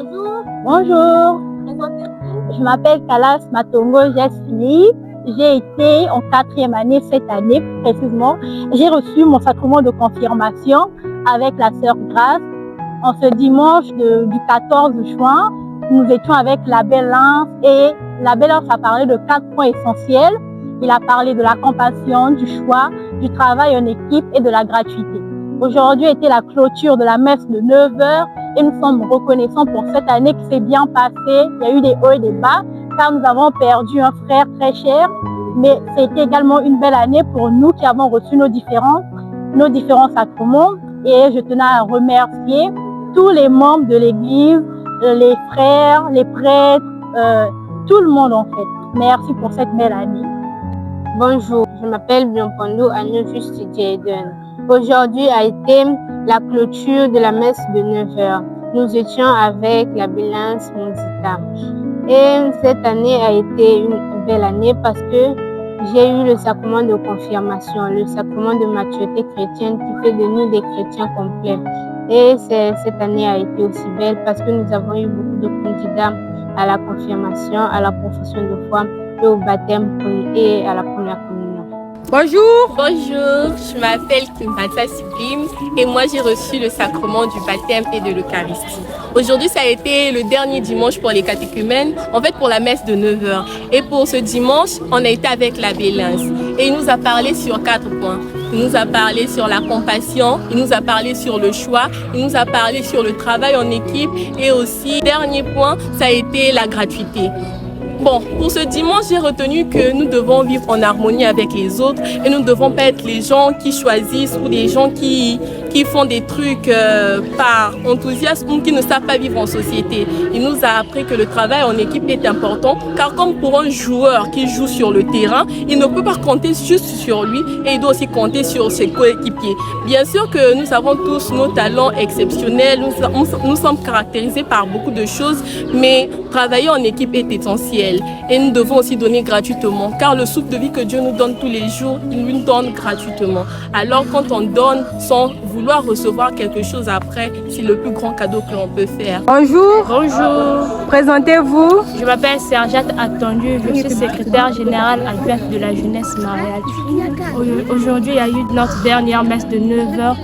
Bonjour. Bonjour. Présentez-vous. Je m'appelle Kalas Matongo Jess Philippe. J'ai été en 4e année cette année précisément. J'ai reçu mon sacrement de confirmation avec la sœur Grace. En ce dimanche du 14 juin, nous étions avec l'abbé Lance et l'abbé Lance a parlé de 4 points essentiels. Il a parlé de la compassion, du choix, du travail en équipe et de la gratuité. Aujourd'hui était la clôture de la messe de 9h et nous sommes reconnaissants pour cette année qui s'est bien passée. Il y a eu des hauts et des bas car nous avons perdu un frère très cher, mais c'était également une belle année pour nous qui avons reçu nos différents sacrements. Et je tenais à remercier tous les membres de l'église, les frères, les prêtres, tout le monde en fait. Merci pour cette belle année. Bonjour, je m'appelle Bianpondo Agneau-Juste Jaden. Aujourd'hui a été la clôture de la messe de 9h. Nous étions avec la Bélance Monzita. Et cette année a été une belle année parce que j'ai eu le sacrement de confirmation, le sacrement de maturité chrétienne qui fait de nous des chrétiens complets. Et cette année a été aussi belle parce que nous avons eu beaucoup de candidats à la confirmation, à la profession de foi et au baptême et à la première communion. Bonjour. Bonjour, je m'appelle Kimbata Sibim et moi j'ai reçu le sacrement du baptême et de l'Eucharistie. Aujourd'hui ça a été le dernier dimanche pour les catéchumènes, en fait pour la messe de 9h. Et pour ce dimanche, on a été avec l'abbé Lance et il nous a parlé sur 4 points. Il nous a parlé sur la compassion, il nous a parlé sur le choix, il nous a parlé sur le travail en équipe et aussi, dernier point, ça a été la gratuité. Bon, pour ce dimanche, j'ai retenu que nous devons vivre en harmonie avec les autres et nous ne devons pas être les gens qui choisissent ou les gens qui font des trucs par enthousiasme ou qui ne savent pas vivre en société. Il nous a appris que le travail en équipe est important car comme pour un joueur qui joue sur le terrain, il ne peut pas compter juste sur lui et il doit aussi compter sur ses coéquipiers. Bien sûr que nous avons tous nos talents exceptionnels, nous sommes caractérisés par beaucoup de choses, mais travailler en équipe est essentiel. Et nous devons aussi donner gratuitement, car le souffle de vie que Dieu nous donne tous les jours, il nous donne gratuitement. Alors quand on donne sans vouloir recevoir quelque chose après, c'est le plus grand cadeau que l'on peut faire. Bonjour. Bonjour. Présentez-vous. Je m'appelle Sergette Attendu, je suis secrétaire générale adjointe de la jeunesse mariale. Aujourd'hui, il y a eu notre dernière messe de 9h.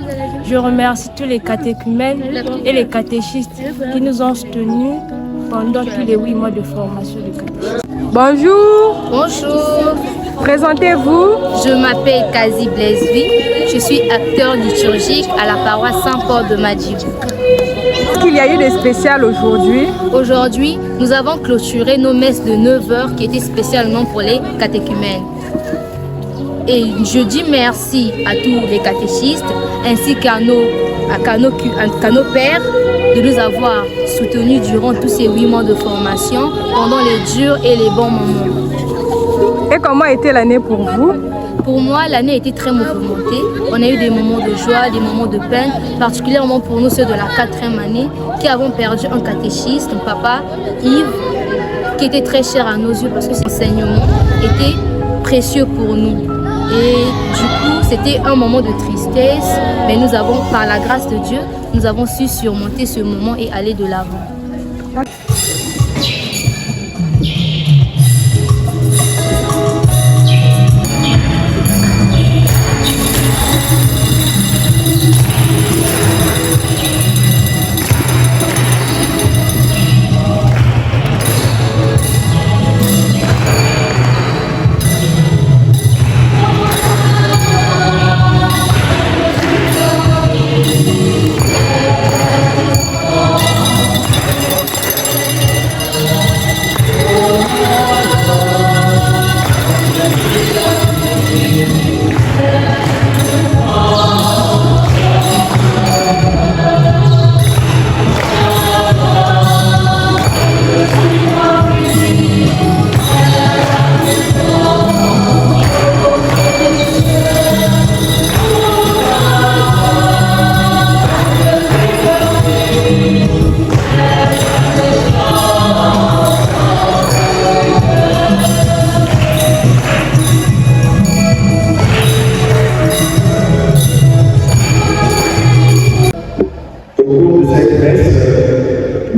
Je remercie tous les catéchumènes et les catéchistes qui nous ont soutenus pendant tous les 8 mois de formation de catéchisme. Bonjour. Bonjour. Présentez-vous. Je m'appelle Kazi Blaisvi. Je suis acteur liturgique à la paroisse Saint-Paul de Madjibou. Qu'est-ce qu'il y a eu de spécial aujourd'hui? Aujourd'hui, nous avons clôturé nos messes de 9h qui étaient spécialement pour les catéchumènes. Et je dis merci à tous les catéchistes ainsi qu'à nos pères de nous avoir soutenus durant tous ces 8 mois de formation, pendant les durs et les bons moments. Et comment a été l'année pour vous? Pour moi, l'année a été très mouvementée. On a eu des moments de joie, des moments de peine, particulièrement pour nous, ceux de la 4e année, qui avons perdu un catéchiste, un papa, Yves, qui était très cher à nos yeux parce que ses enseignements étaient précieux pour nous. Et du coup, c'était un moment de tristesse, mais nous avons, par la grâce de Dieu, nous avons su surmonter ce moment et aller de l'avant.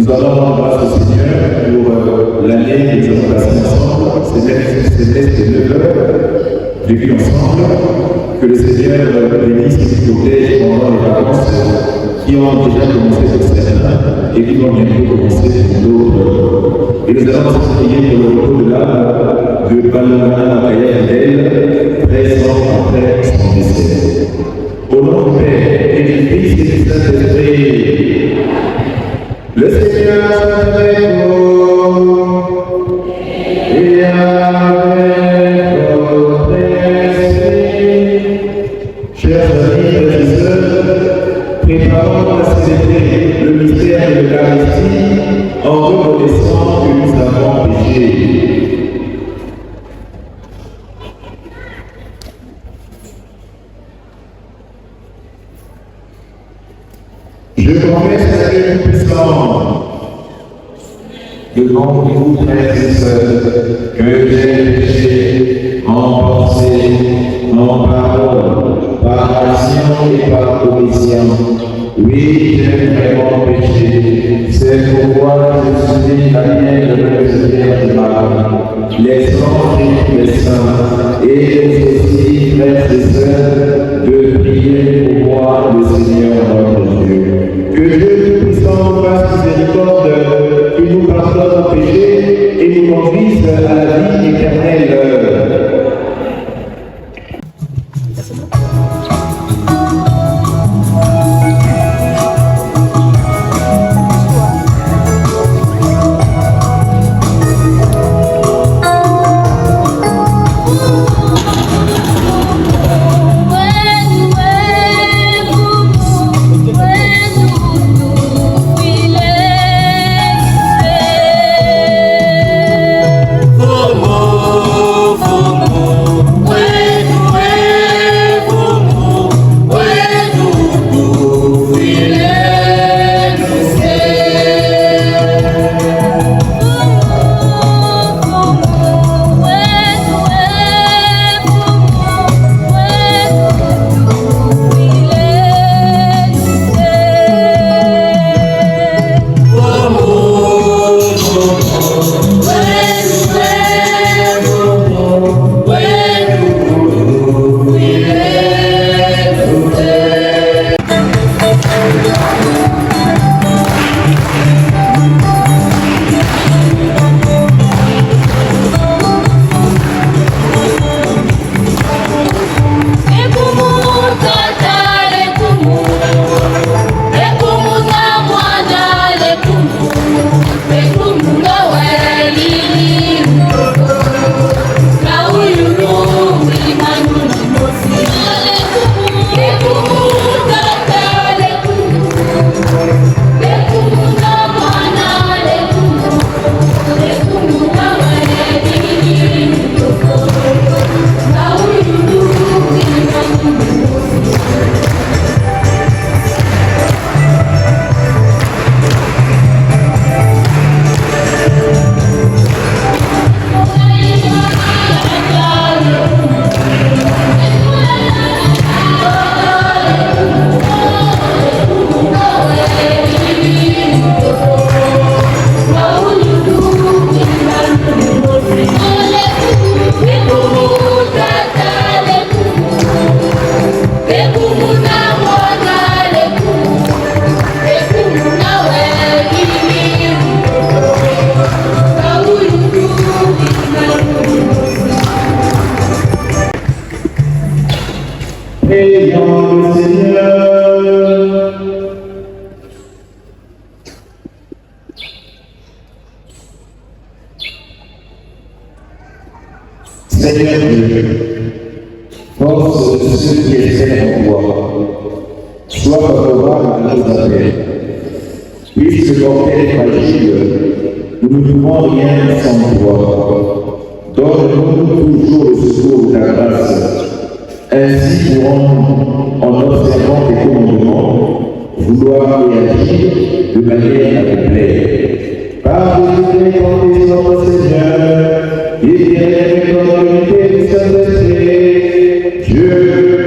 Nous allons rendre grâce au Seigneur pour l'année que nous avons passée ensemble, ces tests de 9 heures, vécues ensemble. Que le Seigneur bénisse et protège pendant les vacances qui ont déjà commencé pour certains et qui vont bientôt commencer pour d'autres. Et nous allons aussi prier pour le repos de l'âme de Balomana Makaya Fidèle, 13 ans après son décès. Au nom du Père et du Fils et du Saint-Esprit, le Seigneur soit avec vous et avec votre esprit. Chers amis et sœurs, préparons à célébrer le mystère de l'Eucharistie en reconnaissant que nous avons péché. Je confesse à Dieu Tout-Puissant, devant vous, frères et sœurs, que j'ai péché en pensée, en parole, par action et par commission. Oui, j'ai vraiment péché. C'est pourquoi je suis la mienne de la Vierge Marie, les anges et les saints, et vous aussi, frères et sœurs, de prier pour moi, le Seigneur notre Dieu. Que Dieu Tout-Puissant nous fasse miséricorde, qu'il nous pardonne nos péchés et nous conduise à la vie éternelle. Seigneur Dieu, force de ceux qui espèrent en toi, sois favorable à nos appels. Puisque mortel fragile, nous ne pouvons rien sans toi. Donne-nous toujours le secours de ta grâce. Ainsi pourrons, en observant tes commandements, vouloir et agir de manière à te plaire. Par Jésus-Christ, notre Seigneur, et avec l'autorité du Saint-Esprit, Dieu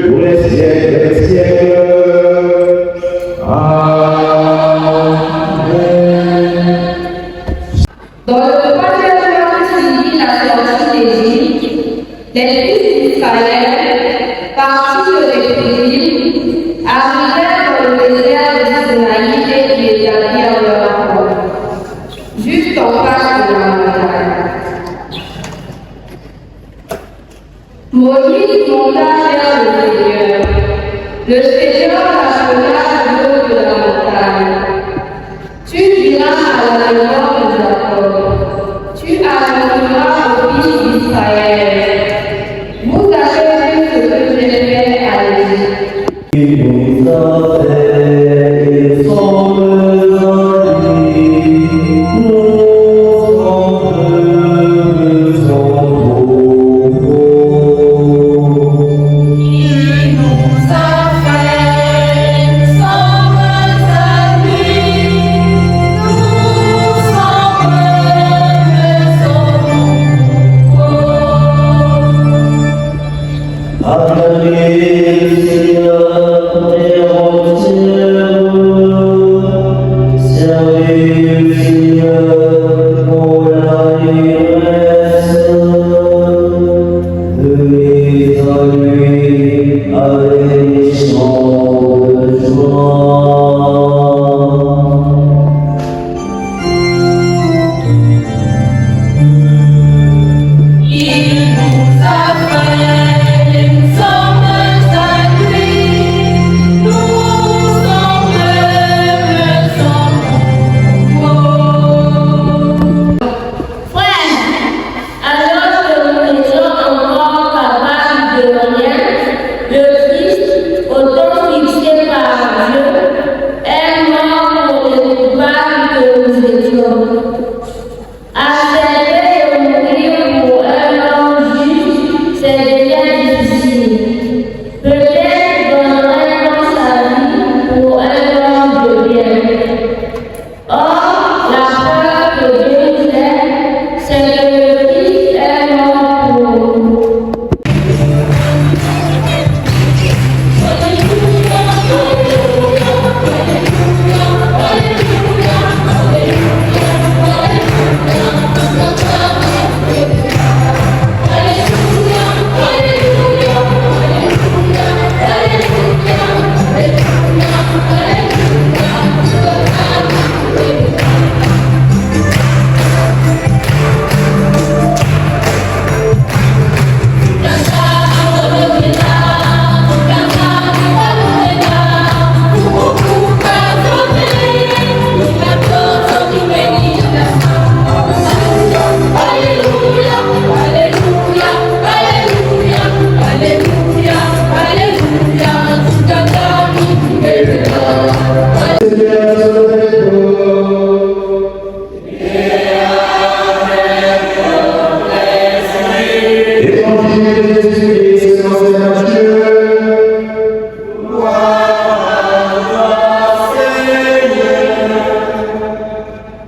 pour les siècles des siècles. Amen. établir leur corps, juste en face de la montagne. Moïse monta vers le Seigneur. Le Seigneur l'appela du haut de la montagne. Tu diras à la maison de Jacob, tu annonceras aux fils d'Israël. Vous avez vu ce que j'ai fait à l'Égypte.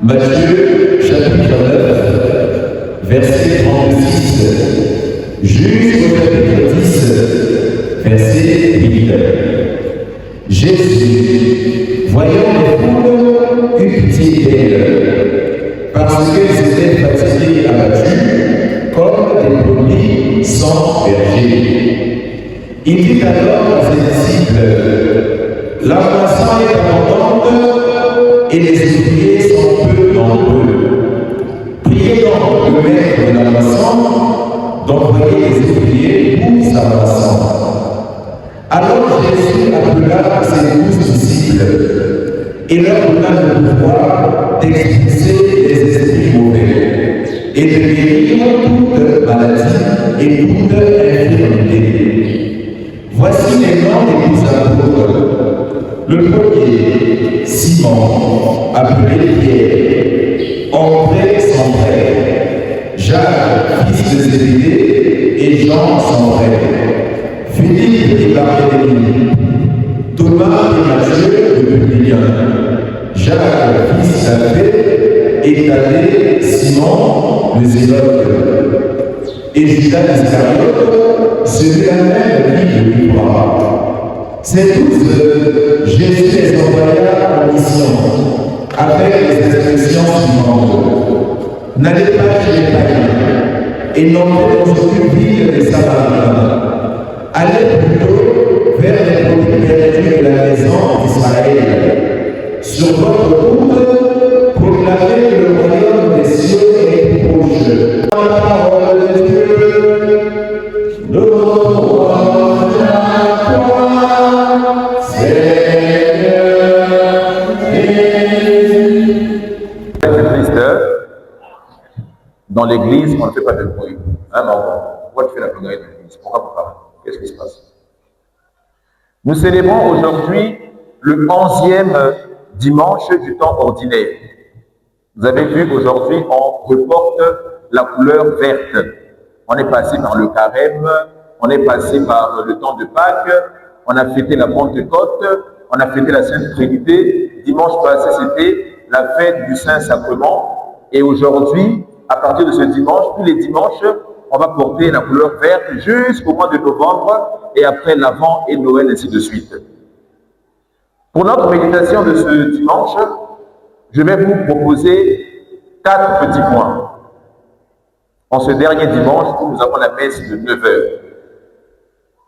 Matthieu chapitre 9, verset 36, jusqu'au chapitre 10, verset 8. Jésus, voyant les foules, eut pitié d'elles, parce qu'elles étaient fatiguées, abattues, comme des brebis sans berger. Il dit alors à ses disciples, la moisson est abondante, et les ouvriers sont peu nombreux. Priez donc le maître de la moisson d'envoyer les ouvriers pour sa moisson. Alors Jésus appela ses 12 disciples et leur donna le pouvoir d'expulser les esprits mauvais et de guérir toute maladie et toute infirmité. Voici les noms des 12 apôtres. Le premier, Simon, appelé Pierre, André son frère, Jacques, fils de Zébédée, et Jean son frère, Philippe et Barthélemy, Thomas et Matthieu de Publien, Jacques, fils d'Alphée, et Thaddée, Simon, le Zélote, et Judas Iscariote, celui-là même qui le livrera. Ces 12, Jésus les envoya en mission avec les instructions suivantes. N'allez pas chez les païens et n'entrez dans aucune ville des Samaritains. Allez plutôt vers les brebis perdues de la maison d'Israël. sur votre route, proclamez que le royaume des cieux est proche. Dans la parole de Dieu, nous rendons à toi, Seigneur Jésus. Dans l'église, on ne fait pas de bruit. Hein, non. Pourquoi tu fais la plaidoyer dans l'église? Pourquoi vous parlez? Qu'est-ce qui se passe? Nous célébrons aujourd'hui le 11e dimanche du temps ordinaire. Vous avez vu qu'aujourd'hui, on reporte la couleur verte. On est passé par le carême, on est passé par le temps de Pâques, on a fêté la Pentecôte, on a fêté la Sainte Trinité. Dimanche passé, c'était la fête du Saint-Sacrement. Et aujourd'hui, à partir de ce dimanche, tous les dimanches, on va porter la couleur verte jusqu'au mois de novembre et après l'Avent et Noël, ainsi de suite. Pour notre méditation de ce dimanche, je vais vous proposer 4 petits points. En ce dernier dimanche, où nous avons la messe de 9h.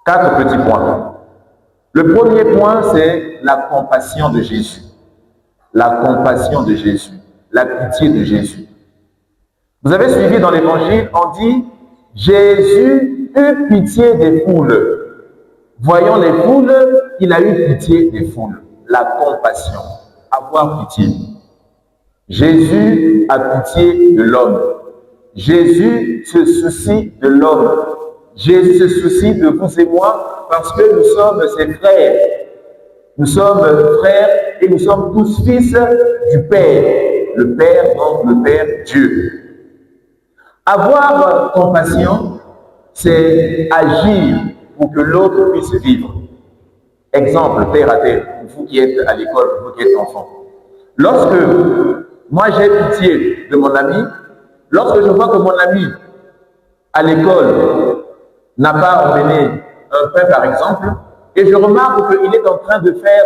4 petits points. Le premier point, c'est la compassion de Jésus. La compassion de Jésus. La pitié de Jésus. Vous avez suivi dans l'évangile, on dit « Jésus eut pitié des foules ». Voyant les foules, il a eu pitié des foules. La compassion, avoir pitié. Jésus a pitié de l'homme. Jésus se soucie de l'homme. Jésus se soucie de vous et moi parce que nous sommes ses frères. Nous sommes frères et nous sommes tous fils du Père. Le Père, donc le Père Dieu. Avoir compassion, c'est agir pour que l'autre puisse vivre. Exemple, terre à terre, vous qui êtes à l'école, vous qui êtes enfant. Lorsque moi j'ai pitié de mon ami, lorsque je vois que mon ami à l'école n'a pas emmené un pain par exemple, et je remarque qu'il est en train de faire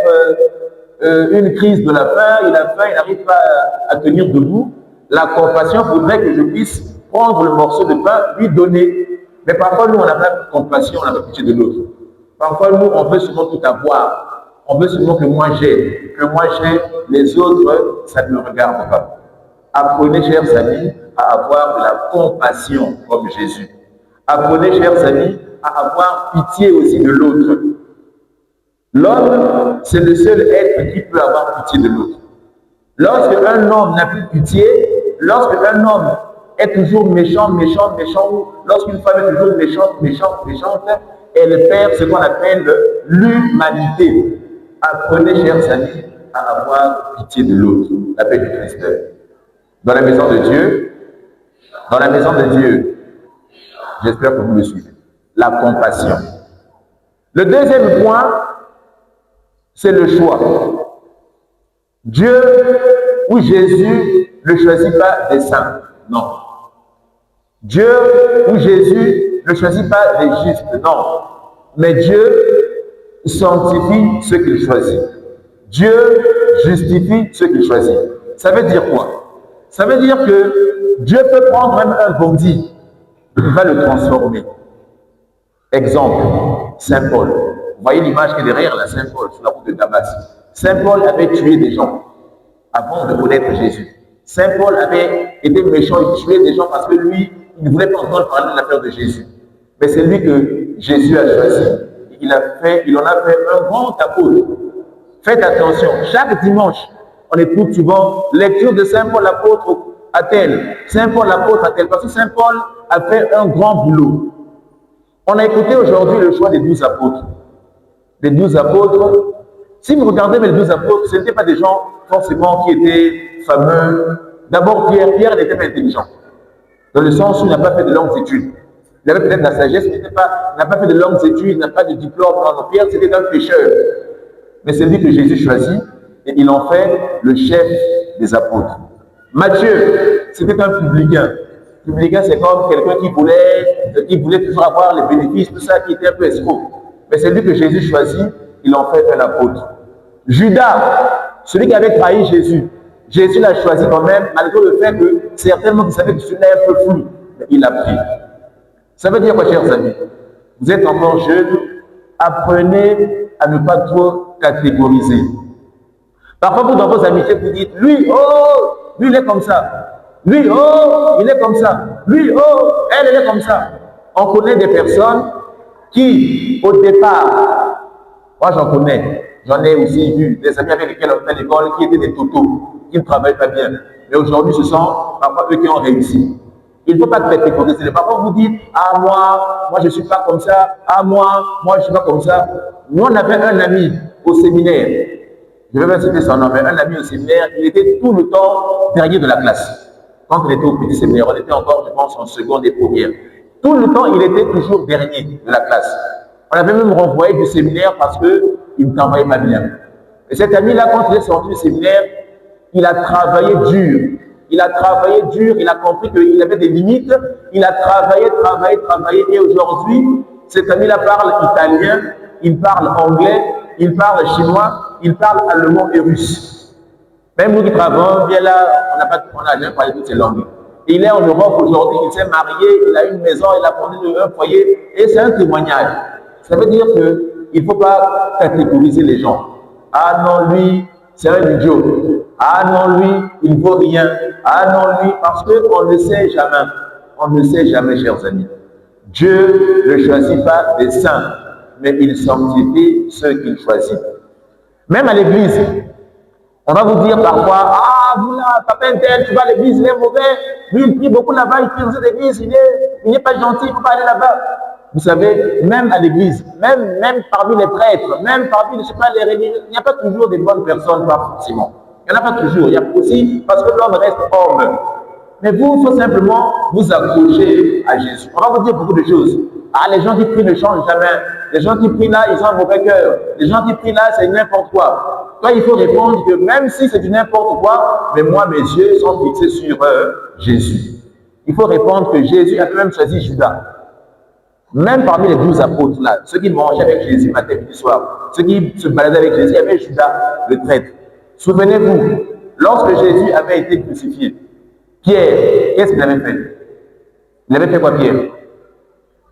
une crise de la faim, il a faim, il n'arrive pas à tenir debout, la compassion voudrait que je puisse prendre le morceau de pain, lui donner. Mais parfois, nous, on n'a pas de compassion, on n'a pas pitié de l'autre. Parfois, nous, on veut seulement tout avoir. On veut seulement que moi j'ai. Que moi j'ai, les autres, ça ne me regarde pas. Apprenez, chers amis, à avoir de la compassion comme Jésus. Apprenez, chers amis, à avoir pitié aussi de l'autre. L'homme, c'est le seul être qui peut avoir pitié de l'autre. Lorsque un homme n'a plus pitié, lorsque un homme est toujours méchant, lorsqu'une femme est toujours méchante, elle perd ce qu'on appelle l'humanité. Apprenez, chers amis, à avoir pitié de l'autre, la paix du Christ. Dans la maison de Dieu, j'espère que vous me suivez, la compassion. Le deuxième point, c'est le choix. Dieu ou Jésus ne choisit pas des saints, non. Dieu ou Jésus ne choisit pas des justes, non. Mais Dieu sanctifie ceux qu'il choisit. Dieu justifie ceux qu'il choisit. Ça veut dire quoi? Ça veut dire que Dieu peut prendre même un bandit, il va le transformer. Exemple, Saint Paul. Vous voyez l'image qui est derrière la Saint Paul, sur la route de Damas. Saint Paul avait tué des gens avant de connaître Jésus. Saint Paul avait été méchant, il tuait des gens parce que lui, il ne voulait pas entendre parler de l'affaire de Jésus. Mais c'est lui que Jésus a choisi. Il en a fait un grand apôtre. Faites attention, chaque dimanche, on écoute souvent lecture de Saint Paul l'apôtre à tel, Saint Paul l'apôtre à tel, parce que Saint Paul a fait un grand boulot. On a écouté aujourd'hui le choix des 12 apôtres. Les 12 apôtres, si vous regardez les 12 apôtres, ce n'étaient pas des gens forcément qui étaient fameux. D'abord, Pierre n'était pas intelligent, dans le sens où il n'a pas fait de longues études. Il avait peut-être la sagesse, mais il n'a pas fait de longues études, il n'a pas de diplôme. Non, Pierre, c'était un pécheur. Mais c'est lui que Jésus choisit, et il en fait le chef des apôtres. Matthieu, c'était un publicain. Publicain, c'est comme quelqu'un qui voulait toujours avoir les bénéfices, tout ça, qui était un peu escroc. Mais c'est lui que Jésus choisit, il en fait un apôtre. Judas, celui qui avait trahi Jésus, Jésus l'a choisi quand même, malgré le fait que certainement qu'il savait que celui-là est un peu flou, mais il l'a pris. Ça veut dire quoi, chers amis? Vous êtes encore jeunes, apprenez à ne pas trop catégoriser. Parfois, vous, dans vos amitiés, vous dites, lui, oh, lui, il est comme ça. Lui, oh, il est comme ça. Lui, oh, elle est comme ça. On connaît des personnes qui, au départ, moi j'en connais, j'en ai aussi vu des amis avec lesquels on fait l'école qui étaient des totos, qui ne travaillent pas bien. Mais aujourd'hui, ce sont parfois eux qui ont réussi. Il ne faut pas catégoriser. Parfois, vous dites, ah, moi, je ne suis pas comme ça. Ah, moi, je ne suis pas comme ça. Nous, on avait un ami au séminaire. Je vais même citer son nom, mais un ami au séminaire, il était tout le temps dernier de la classe. Quand il était au petit séminaire, on était encore, je pense, en seconde et première. Tout le temps, il était toujours dernier de la classe. On avait même renvoyé du séminaire parce qu'il ne travaillait pas bien. Et cet ami-là, quand il est sorti du séminaire, il a travaillé dur. Il a travaillé dur, il a compris qu'il avait des limites. Il a travaillé. Et aujourd'hui, cet ami-là parle italien, il parle anglais, il parle chinois, il parle allemand et russe. Même nous qui travaillons, bien là, on n'a jamais parlé toutes ces langues. Et il est en Europe aujourd'hui, il s'est marié, il a une maison, il a fondé un foyer. Et c'est un témoignage. Ça veut dire qu'il ne faut pas catégoriser les gens. Ah non, lui, c'est un idiot. Ah non, lui, il ne vaut rien. Ah non, lui, parce qu'on ne sait jamais. On ne sait jamais, chers amis. Dieu ne choisit pas des saints, mais il sanctifie ceux qu'il choisit. Même à l'église, on va vous dire parfois, ah, vous là, papa Intel, tu vas à l'église, il est mauvais. Lui, il prie beaucoup là-bas, il prie dans l'église, il n'est pas gentil, il ne faut pas aller là-bas. Vous savez, même à l'église, même parmi les prêtres, même parmi, je ne sais pas, les religieux, il n'y a pas toujours des bonnes personnes, pas forcément. Il n'y en a pas toujours. Il y a aussi, parce que l'homme reste homme. Mais vous, il faut simplement vous accrocher à Jésus. On va vous dire beaucoup de choses. Ah, les gens qui prient ne changent jamais. Les gens qui prient là, ils ont un mauvais cœur. Les gens qui prient là, c'est n'importe quoi. Toi, il faut répondre que même si c'est du n'importe quoi, mais moi, mes yeux sont fixés sur Jésus. Il faut répondre que Jésus a même choisi Judas. Même parmi les 12 apôtres là, ceux qui mangeaient avec Jésus matin et soir, ceux qui se baladaient avec Jésus, il y avait Judas, le traître. Souvenez-vous, lorsque Jésus avait été crucifié, Pierre, qu'est-ce qu'il avait fait? Il avait fait quoi, Pierre?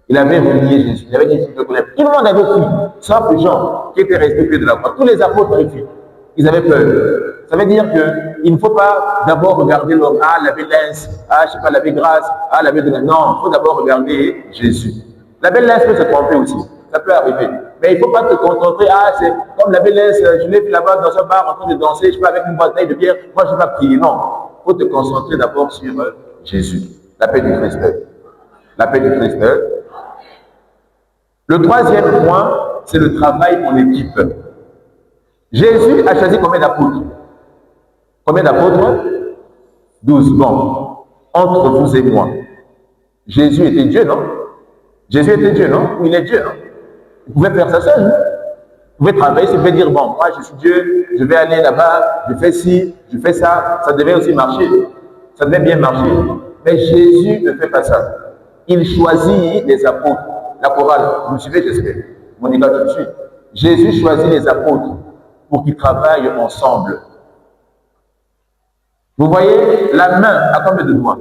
Il avait renié Jésus. Il avait dit, je te connais. Tout le monde avait fui, sauf les gens qui étaient restés près de la croix. Tous les apôtres avaient fui. Ils avaient peur. Ça veut dire qu'il ne faut pas d'abord regarder l'homme. Ah, la bellesse. Ah, je ne sais pas, la belle grâce. Ah, la belle... Non, il faut d'abord regarder Jésus. La bellesse peut se tromper aussi. Ça peut arriver. Mais il ne faut pas te concentrer. Ah, c'est comme la bellesse. Je l'ai vu là-bas dans un bar en train de danser. Je sais pas, avec une bouteille de bière. Moi, je ne vais pas prier. Non. Il faut te concentrer d'abord sur Jésus. La paix du Christ. La paix du Christ. Le troisième point, c'est le travail en équipe. Jésus a choisi combien d'apôtres? Combien d'apôtres? 12. Bon, entre vous et moi. Jésus était Dieu, non? Jésus était Dieu, non? Il est Dieu, non? Vous pouvez faire ça seul, non? Vous pouvez travailler, vous pouvez dire, bon, moi je suis Dieu, je vais aller là-bas, je fais ci, je fais ça, ça devait aussi marcher. Ça devait bien marcher. Mais Jésus ne fait pas ça. Il choisit les apôtres. La chorale, vous me suivez, j'espère. Monica, tu me suis. Jésus choisit les apôtres pour qu'ils travaillent ensemble. Vous voyez, la main a combien de doigts?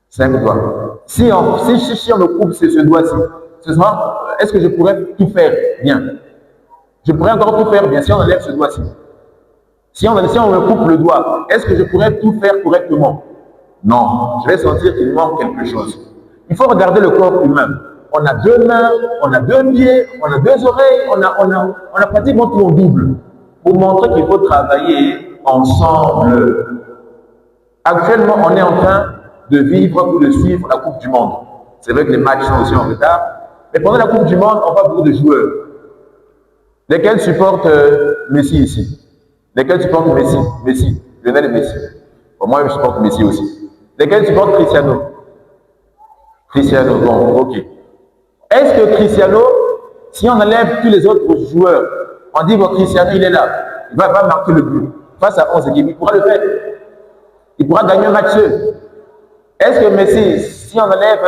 5 doigts. Si on me coupe ce doigt-ci, est-ce que je pourrais tout faire bien? Je pourrais encore tout faire bien si on enlève ce doigt-ci. Si on me coupe le doigt, est-ce que je pourrais tout faire correctement? Non, je vais sentir qu'il manque quelque chose. Il faut regarder le corps humain. On a 2 mains, on a 2 pieds, on a 2 oreilles, on a pratiquement tout en double pour montrer qu'il faut travailler ensemble. Actuellement, on est en train de vivre ou de suivre la Coupe du Monde. C'est vrai que les matchs sont aussi en retard, mais pendant la Coupe du Monde, on voit beaucoup de joueurs. Lesquels supportent Messi ici? Lesquels supportent Messi? Messi, Lionel Messi. Bon, moi, je supporte Messi aussi. Lesquels supportent Cristiano? Cristiano, bon, ok. Est-ce que Cristiano, si on enlève tous les autres joueurs, on dit, bon, Cristiano, il est là, il va marquer le but. Face à 11 équipes, il pourra le faire. Il pourra gagner un match seul. Est-ce que Messi, si on enlève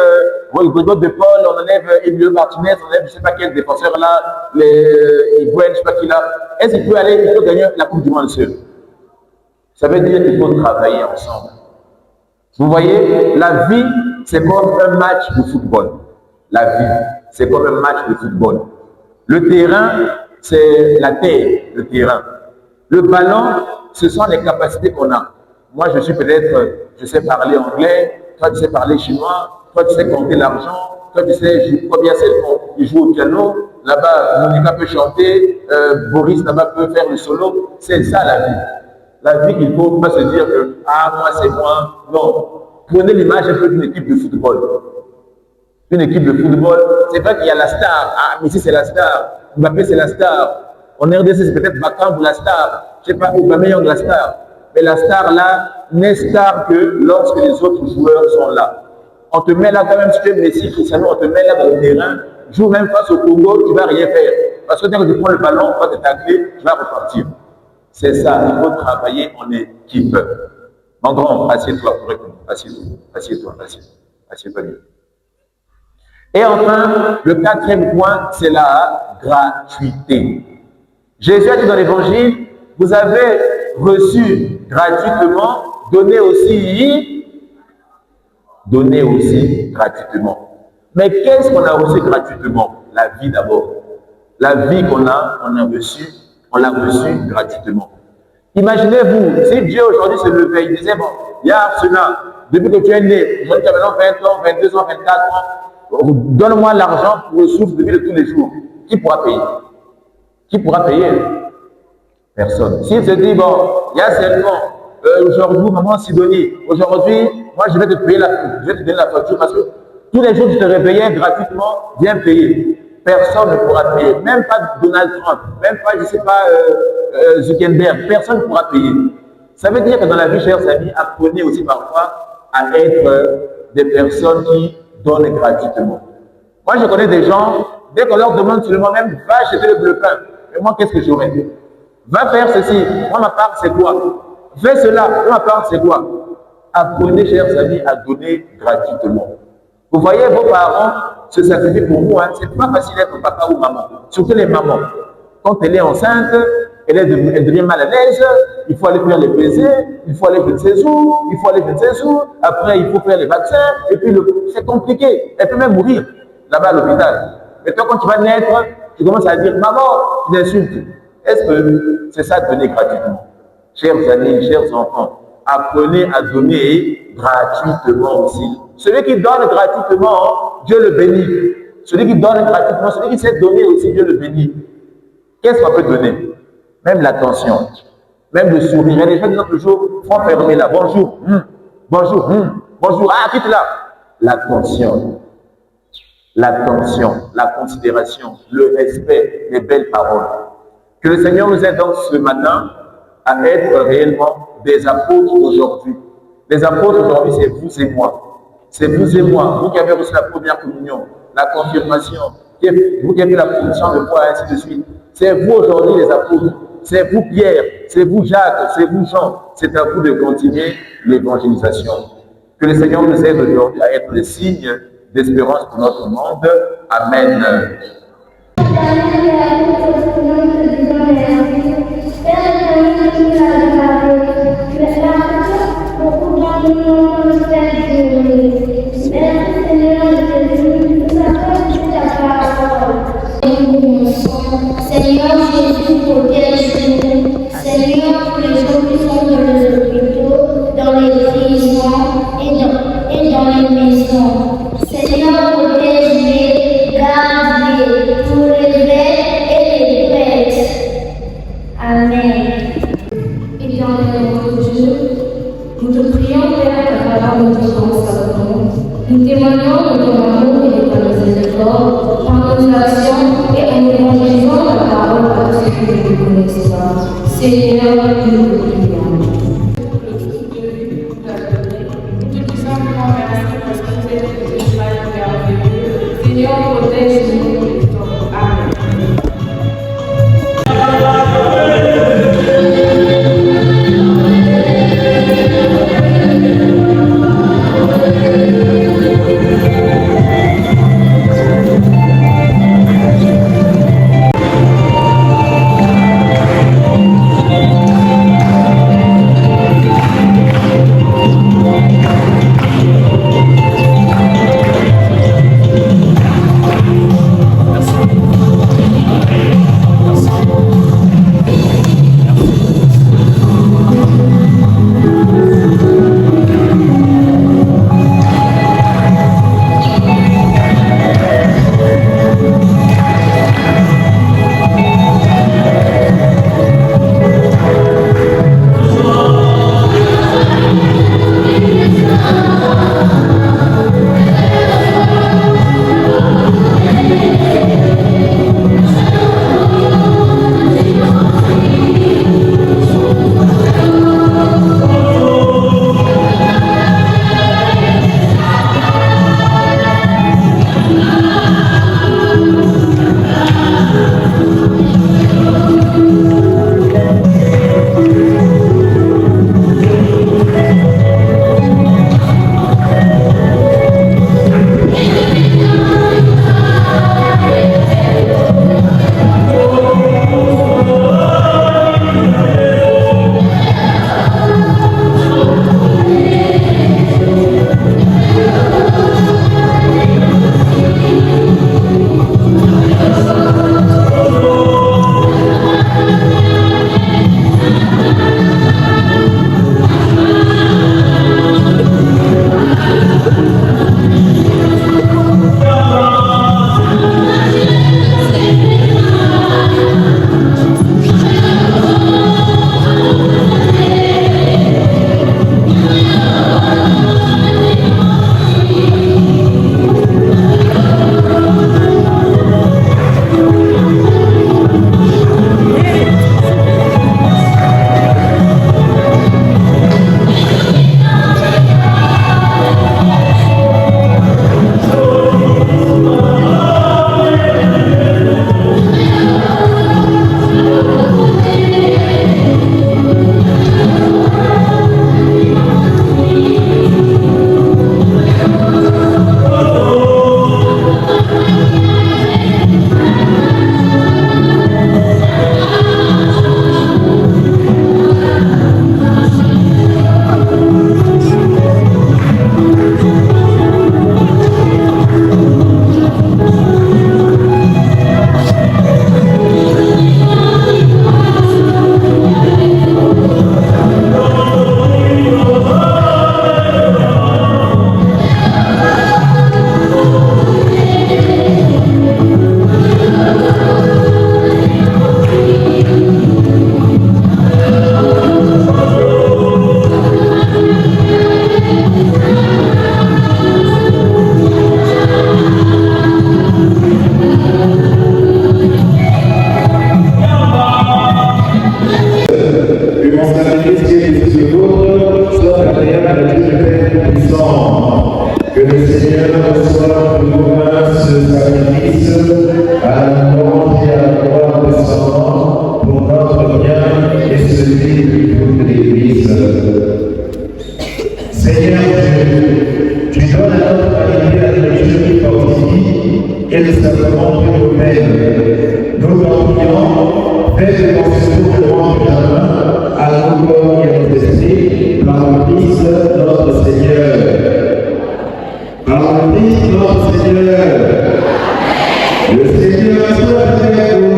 Godot de Paul, on enlève Emilio Martinez, on enlève je ne sais pas quel défenseur là, Higuaín, je ne sais pas qui là, est-ce qu'il peut gagner la Coupe du Monde seul? Ça veut dire qu'il faut travailler ensemble. Vous voyez, la vie, c'est comme un match de football. La vie, c'est comme un match de football. Le terrain, c'est la terre, le terrain. Le ballon, ce sont les capacités qu'on a. Moi, je suis peut-être, je sais parler anglais, toi, tu sais parler chinois, toi, tu sais compter l'argent, toi, tu sais combien c'est le fond. Il joue au piano, là-bas, Monica peut chanter, Boris, là-bas, peut faire le solo. C'est ça, la vie. La vie, il ne faut pas se dire que, ah, moi, c'est moi. Non. Prenez l'image un peu d'une équipe de football. Une équipe de football, c'est vrai qu'il y a la star. Ah, Messi, c'est la star. Mbappé, c'est la star. En RDC, c'est peut-être Bakambu, la star. Je ne sais pas, Aubameyang, la star. Mais la star, là, n'est star que lorsque les autres joueurs sont là. On te met là quand même, si tu es Messi, Cristiano, on te met là dans le terrain, joue même face au Congo, tu ne vas rien faire. Parce que dès que tu prends le ballon, on va te tacler, tu vas repartir. C'est ça, il faut travailler en équipe. Mon grand, assieds-toi correctement. Assieds-toi. Assieds-toi mieux. Et enfin, le quatrième point, c'est la gratuité. Jésus a dit dans l'évangile, vous avez reçu gratuitement, donnez aussi gratuitement. Mais qu'est-ce qu'on a reçu gratuitement? La vie d'abord. La vie qu'on a, on l'a reçue gratuitement. Imaginez-vous, si Dieu aujourd'hui se levait, il disait, bon, il y a cela, depuis que tu es né, aujourd'hui tu as maintenant 20 ans, 22 ans, 24 ans, donne-moi l'argent pour le souffle de vie de tous les jours. Qui pourra payer? Qui pourra payer? Personne. S'il se dit, bon, il y a seulement, aujourd'hui, maman Sidonie, aujourd'hui, moi je vais te payer je vais te donner la facture parce que tous les jours tu te réveillais gratuitement, viens payer. Personne ne pourra payer, même pas Donald Trump, même pas, je ne sais pas, Zuckerberg, personne ne pourra payer. Ça veut dire que dans la vie, chers amis, apprenez aussi parfois à être des personnes qui donnent gratuitement. Moi, je connais des gens, dès qu'on leur demande seulement même, va acheter le bleu pain. Mais moi, qu'est-ce que j'aurais? Va faire ceci. Moi, ma part, c'est quoi? Fais cela. Moi, ma part, c'est quoi? Apprenez, chers amis, à donner gratuitement. Vous voyez, vos parents se sacrifient pour vous. Hein. C'est pas facile d'être papa ou maman. Surtout les mamans. Quand elle est enceinte, elle devient mal à l'aise, il faut aller faire les baisers, il faut aller je ne sais où, il faut aller je ne sais où, après il faut faire les vaccins, et puis c'est compliqué. Elle peut même mourir là-bas à l'hôpital. Mais toi, quand tu vas naître, tu commences à dire, maman, tu l'insultes. Est-ce que c'est ça donner gratuitement? Chers amis, chers enfants, apprenez à donner gratuitement aussi. Celui qui donne gratuitement, Dieu le bénit. Celui qui donne gratuitement, celui qui sait donner aussi, Dieu le bénit. Qu'est-ce qu'on peut donner? Même l'attention, même le sourire. Il y a des gens qui disent toujours, front fermé là, bonjour, bonjour, bonjour, ah, quitte là. L'attention, la considération, le respect, les belles paroles. Que le Seigneur nous aide donc ce matin à être réellement des apôtres aujourd'hui. Les apôtres aujourd'hui, c'est vous et moi. C'est vous et moi, vous qui avez reçu la première communion, la confirmation, vous qui avez la position de foi, ainsi de suite. C'est vous aujourd'hui les apôtres. C'est vous Pierre, c'est vous Jacques, c'est vous Jean. C'est à vous de continuer l'évangélisation. Que le Seigneur nous aide aujourd'hui à être des signes d'espérance pour notre monde. Amen. Seigneur Jésus, protège-nous. Seigneur, pour les gens qui sont dans les hôpitaux, dans les prisons et dans les maisons. Seigneur, protège-les, garde-les, pour les bêtes et les prêtres. Amen. Et dans le nom de Dieu, nous te prions, Père, à travers notre sacrement. Nous témoignons de ton amour et de ta miséricorde par nos actions et en évangélisant la parole à ceux qui ne te connaissent pas. Seigneur, nous te prions. Seigneur, protège-nous. Amen. le Christ notre Seigneur. Par le Christ notre Seigneur. Le Seigneur soit avec vous.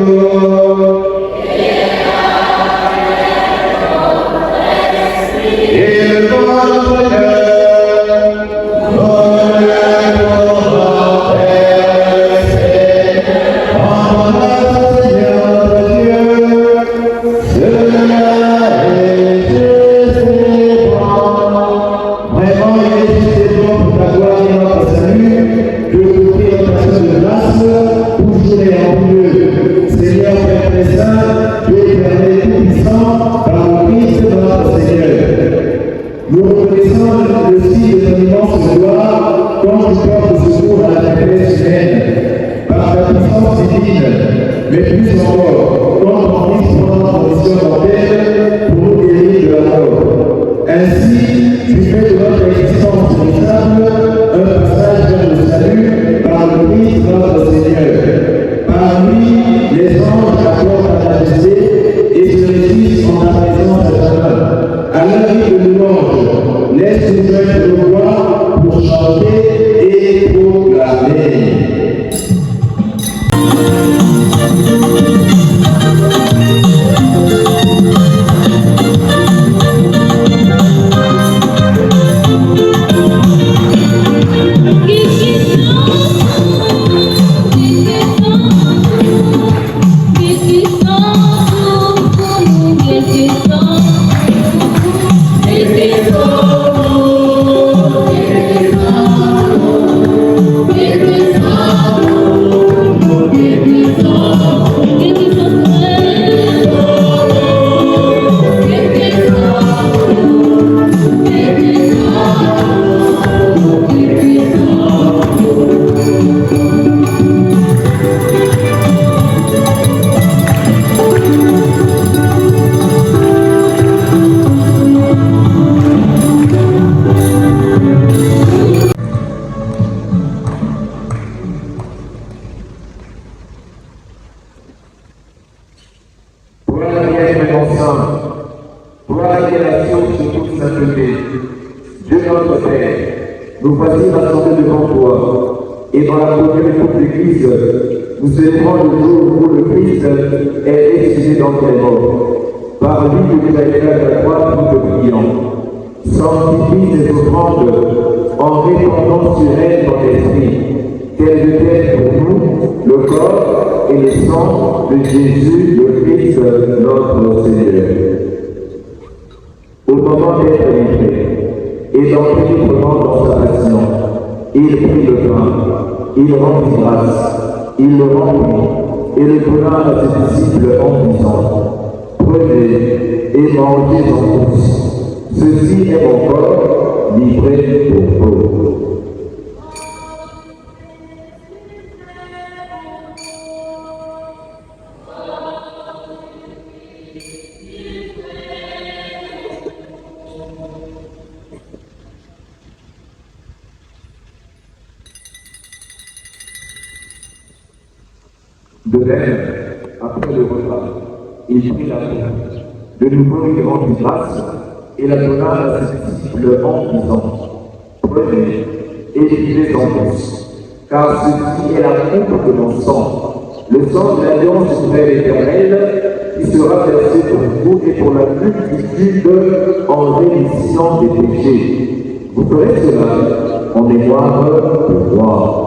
Nous voici rassemblés devant toi, et dans la première de toute l'Église, nous célébrons le jour où le Christ est ressuscité d'entre les morts. Par lui, tu as été à la croix tout brillant. Sanctifie ces offrandes en répandant sur elles ton esprit, qu'elles deviennent pour nous le corps et le sang de Jésus, le Christ, notre Seigneur. Au moment d'être livré, et d'entrer librement dans sa passion, il prit le pain, il rendit grâce, il le remplit, et le donna à ses disciples en disant: prenez et mangez-en tous, ceci est mon corps livré pour vous. De même, après le repas, il prit la coupe. De nouveau, il rendit grâce et la donna à ses disciples en disant: prenez et buvez-en tous, car ceci est la coupe de mon sang, le sang de l'alliance nouvelle éternelle, qui sera versé pour vous et pour la multitude en rémission des péchés. Vous ferez cela en mémoire de moi.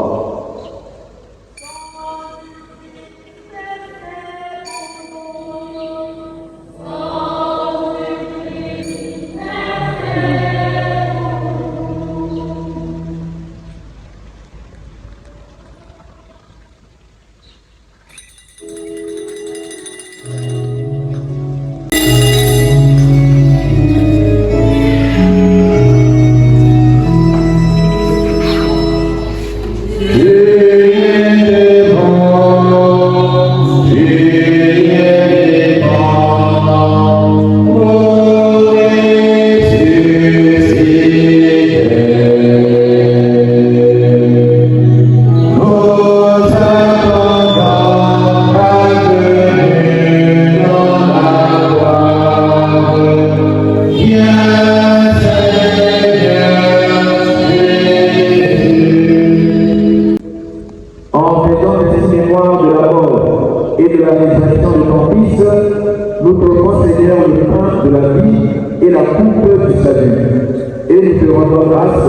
rendons grâce,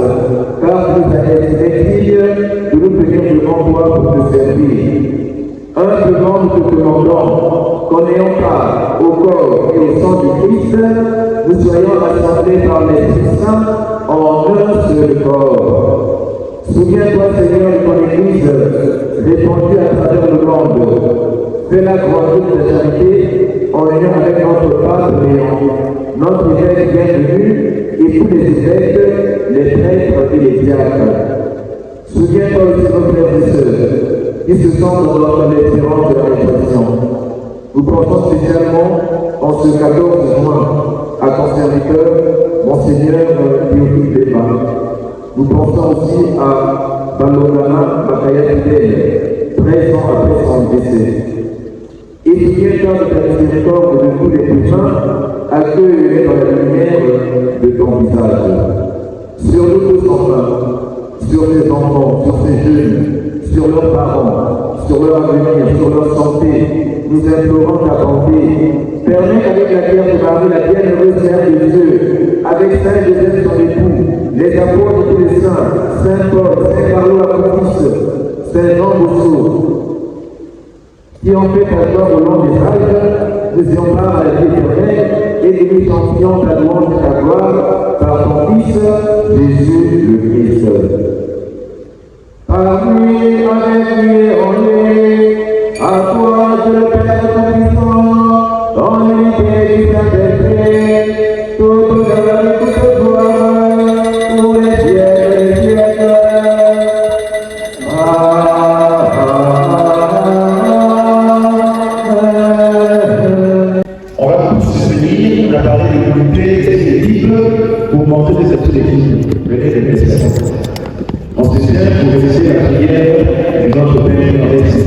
car tu nous as été utile de nous tenir devant toi pour te servir. Humblement nous te demandons qu'en ayant part au corps et au sang du Christ, nous soyons rassemblés par l'Esprit Saint en un seul corps. Souviens-toi, Seigneur, de ton Église répandue à travers le monde. Fais-la grandir de ta charité en lien avec notre Pape Léon, notre évêque bienvenu et tous les évêques, les prêtres et les diacres. Souviens-toi aussi de nos frères et sœurs qui se sentent dans notre espérance de la réflexion. Nous pensons spécialement en ce 14 juin à ton serviteur, Monseigneur Théophile Débat. Nous pensons aussi à Balogana Bakaya Fidèle, 13 ans après son décès. Et souviens-toi de ta miséricorde de tous les humains, accueille-les dans la lumière de ton visage. Sur nous tous enfin, sur les enfants, sur ces jeunes, sur leurs parents, sur leur avenir, sur leur santé, nous implorons ta bonté. Permets avec la Vierge Marie, la bienheureuse Mère de Dieu, avec Saint Joseph son époux, les apôtres de tous les saints, Saint Paul, Saint Carlo Acutis, Saint Jean Bossuet, qui ont fait ta gloire au long des âges, nous ayons part à la vie éternelle et que nous chantions ta louange et ta gloire par ton Fils, Jésus le Christ. Par lui, avec lui et en lui, à toi, Dieu le Père Tout-Puissant, dans l'unité du Saint-Esprit, toute honneur et toute gloire, pour les siècles et les siècles. On va tous se venir, on a parlé de l'unité des équipes pour montrer des actes d'équipe. Venez les messages. On se tient pour réaliser la prière de notre Père dans les cieux.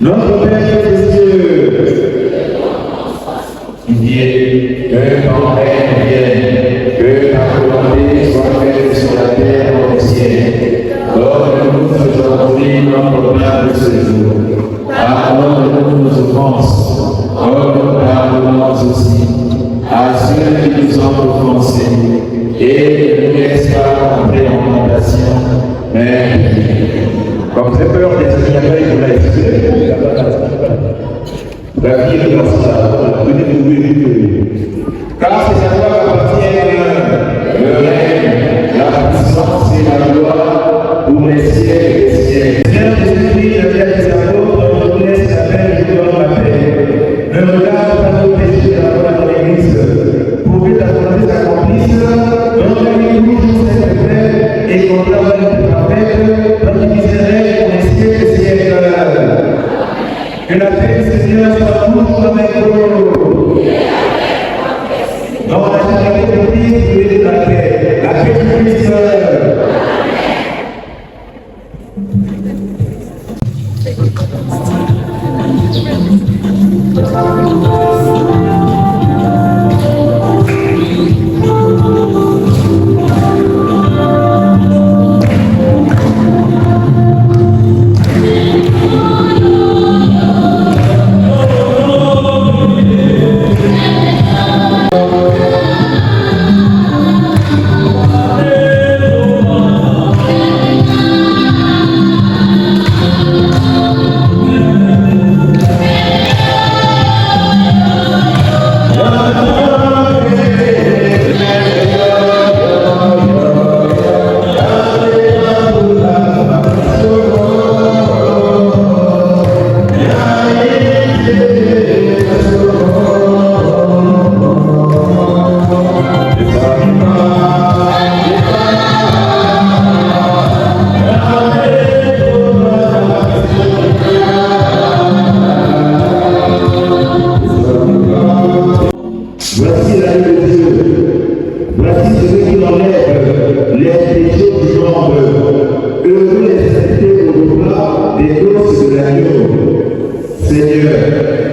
Notre Père des cieux, il dit que ton règne vienne, que ta volonté soit faite sur la terre comme au ciel. Donne-nous aujourd'hui notre pain de ce jour. Pardonne-nous nos offenses, comme nous pardonnons aussi à ceux qui nous ont offensés. Et ne nous laisse pas entrer en tentation, mais comme très peur des Espagnols pour la SPE, la vie est dans ça, car c'est à toi qu'appartiennent le règne, la puissance et la gloire pour les siècles et les siècles. Seigneur Jésus-Christ, la Vierge des apôtres, je vous laisse la paix et je vous donne la paix. Ne regarde pas nos péchés dans l'Église, pour que ta volonté s'accomplisse. Donne-nous toujours cette paix et qu'on travaille parfaite, notre misère pour les siècles et siècles. Que la paix du Seigneur soit toujours avec vous. Dans la charité de Christ, de la paix du Christ. Voici la vie de Dieu. Voici celui qui enlève les péchés du monde. Heureux les saintetés au-delà des noces de l'agneau. Seigneur,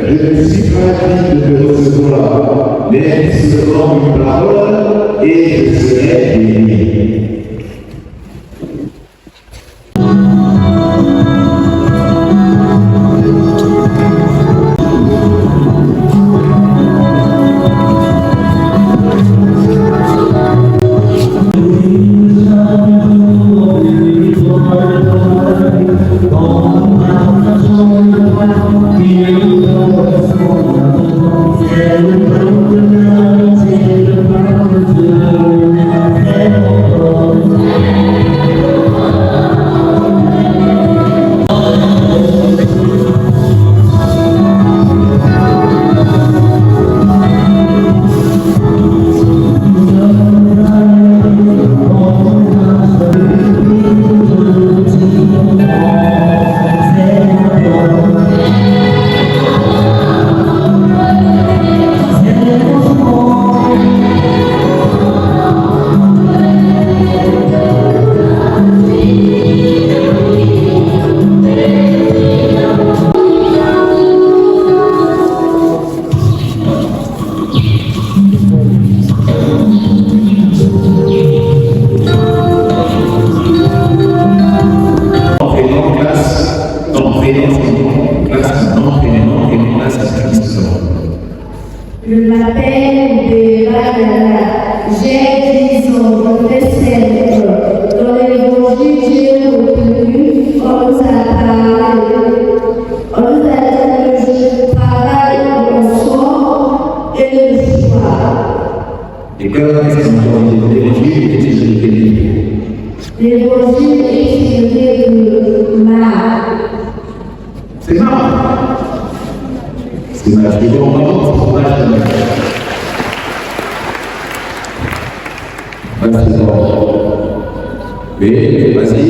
je ne suis pas digne de te recevoir, mais seulement une parole et je serai béni. J'ai 10 ans, je fais 7 ans. Dans l'évangile, j'ai retenu, on nous a parlé. On nous a dit que je travaille le soir et le soir. Et quand est-ce qu'on l'évangile est écrit? L'évangile est tiré de Marc. C'est Marc. C'est Marc. Je vais en parler de c'est bon. Mais vas-y,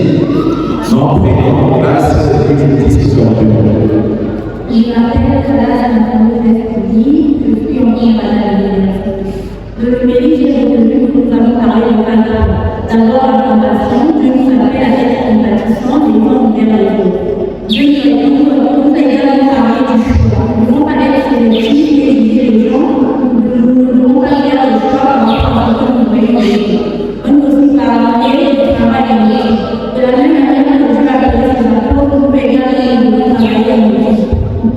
non, prénom, place, une discussion. Il m'appelle Clara Mercredi, je suis en lien à l'université. De l'Umélie, j'ai retenu que nous avons parlé de Canada. D'abord, la fondation, Dieu nous appelle à être compatissants et non vers les autres. Dieu nous a également parlé du choix. Nous ne devons pas être sélectifs et éduquer les gens. Nous ne devons pas faire le choix en pensant que nous voyons les gens. On nous aussi parler du travail en équipe. De la même manière que Dieu a appelé ses apôtres, nous pouvons également travailler en équipe.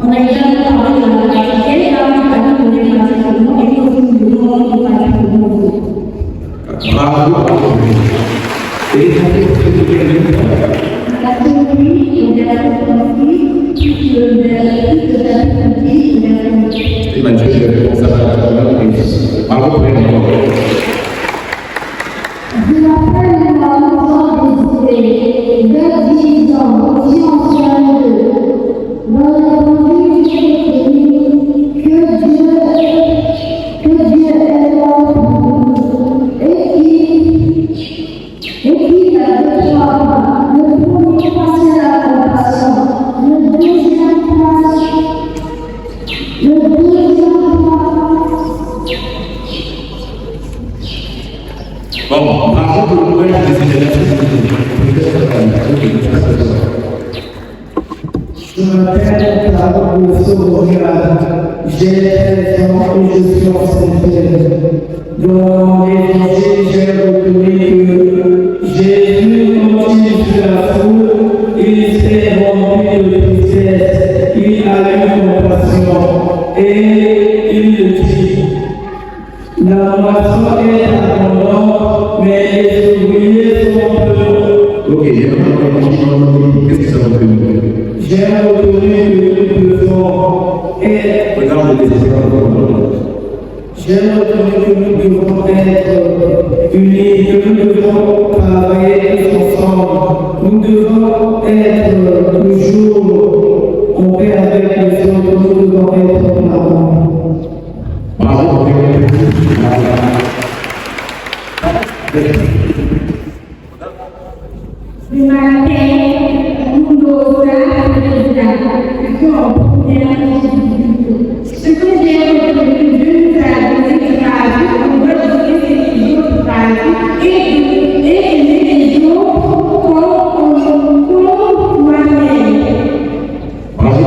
On a également parlé de la pratique. Quelle est la pratique de l'éducation et nous aussi nous devons nous pratiquer pour nous. Bravo. Et la théorie et la philosophie, Emmanuel, je vais commencer à bravo. Je m'appelle Maman Désiré, j'ai 10 ans, aussi ancien d'eux. Dans l'évangile, j'ai retenu que Dieu est là pour nous et qui a deux fois. Le premier pas, c'est la compassion. Le deuxième pas, bon, bravo pour le voyage des éléments. Je m'appelle Clara Sourogade, j'ai 13 ans et je suis enseignante. Dans l'évangile, j'ai retenu que Jésus, quand il fut la foule, il s'est rempli de tristesse, il a eu compassion et il dit: la moisson est abondante, mais les ouvriers sont peu. Ok, qu'est-ce que ça veut dire? J'ai retenu que nous devons être. Regarde les exemples. J'ai retenu que nous devons être unis, que nous devons travailler ensemble. Nous devons être toujours en paix avec les autres. Nous devons être parents. Bravo. Je m'appelle Moulosa Reza, je suis en première institut. Ce que j'ai retenu, Dieu nous a donné grâce, on doit donner ces jours grâce et aimer les autres comme moi-même. Bravo.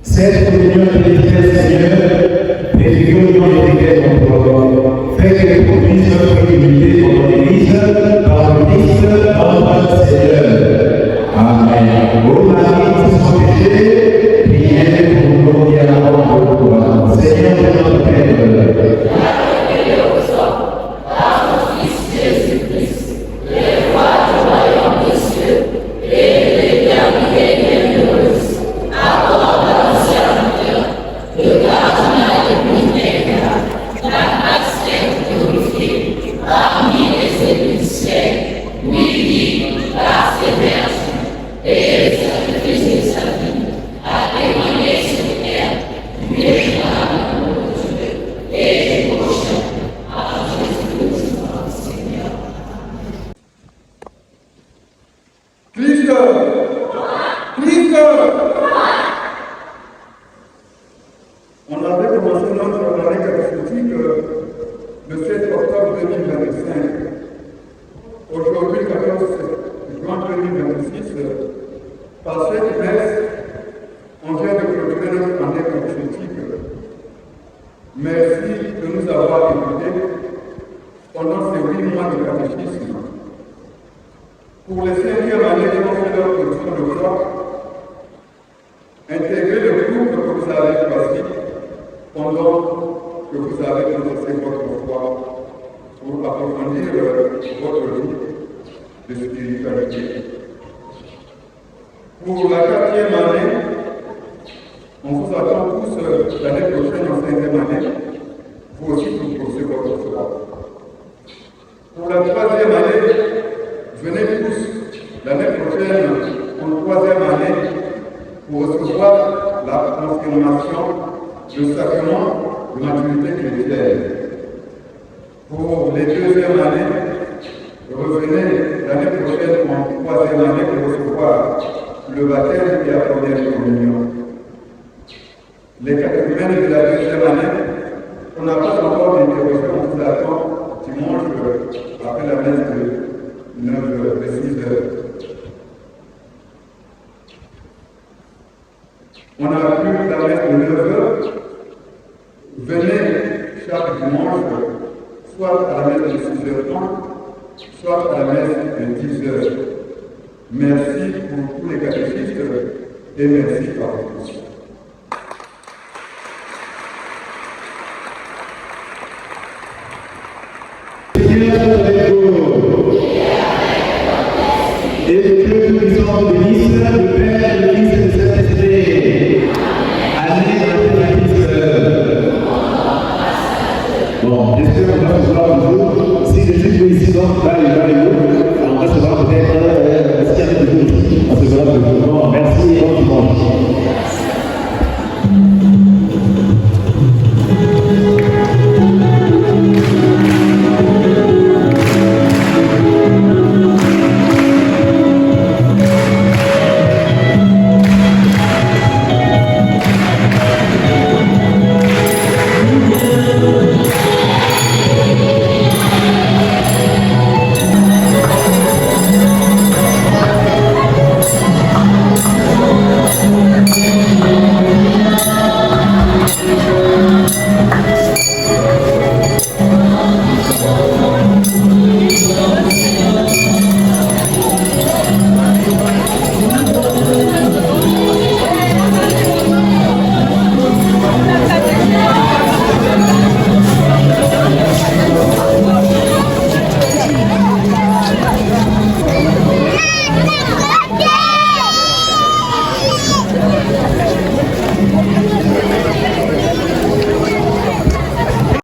Cette communion bénéfique, Seigneur, préfigure dans l'étiquette en toi. Fais qu'elle produise notre unité dans ton Église, par le Christ, notre Seigneur. Amen. Ô Marie, sans péché, priez pour nous qui allons de toi. Seigneur de notre Père. Le commencé notre année catéchétique le 7 octobre 2025. Aujourd'hui, 14 juin 2026, par cette messe, on vient de clôturer notre année catéchétique. Merci de nous avoir écoutés pendant ces 8 mois de catéchisme. Pour les 5e années qui ont fait leur position de foi, intégrez le groupe que vous avez choisi pendant que vous avez exercé votre foi pour approfondir votre vie de spiritualité. Pour la 4e année, on vous attend tous l'année prochaine en 5e année, vous aussi pour poursuivre votre foi. Pour la 3e année, venez tous l'année prochaine en 3e année pour recevoir la confirmation du sacrement de maturité chrétienne. Pour les 2e années, revenez l'année prochaine en 3e année pour recevoir le baptême et la première communion. Les catéchumènes de la 2e année, on n'a pas encore d'interrogation, on vous attend dimanche après la messe de 9h, de 6h. On a plus la messe de 9h. Venez chaque dimanche, soit à la messe de 6h30, soit à la messe de 10h. Merci pour tous les catéchistes et merci par votre attention. Et que Dieu puissant bénisse le Père, le Fils et le Saint-Esprit. Allez, bon, j'espère qu'on va se voir un jour. Si je suis ici, donc,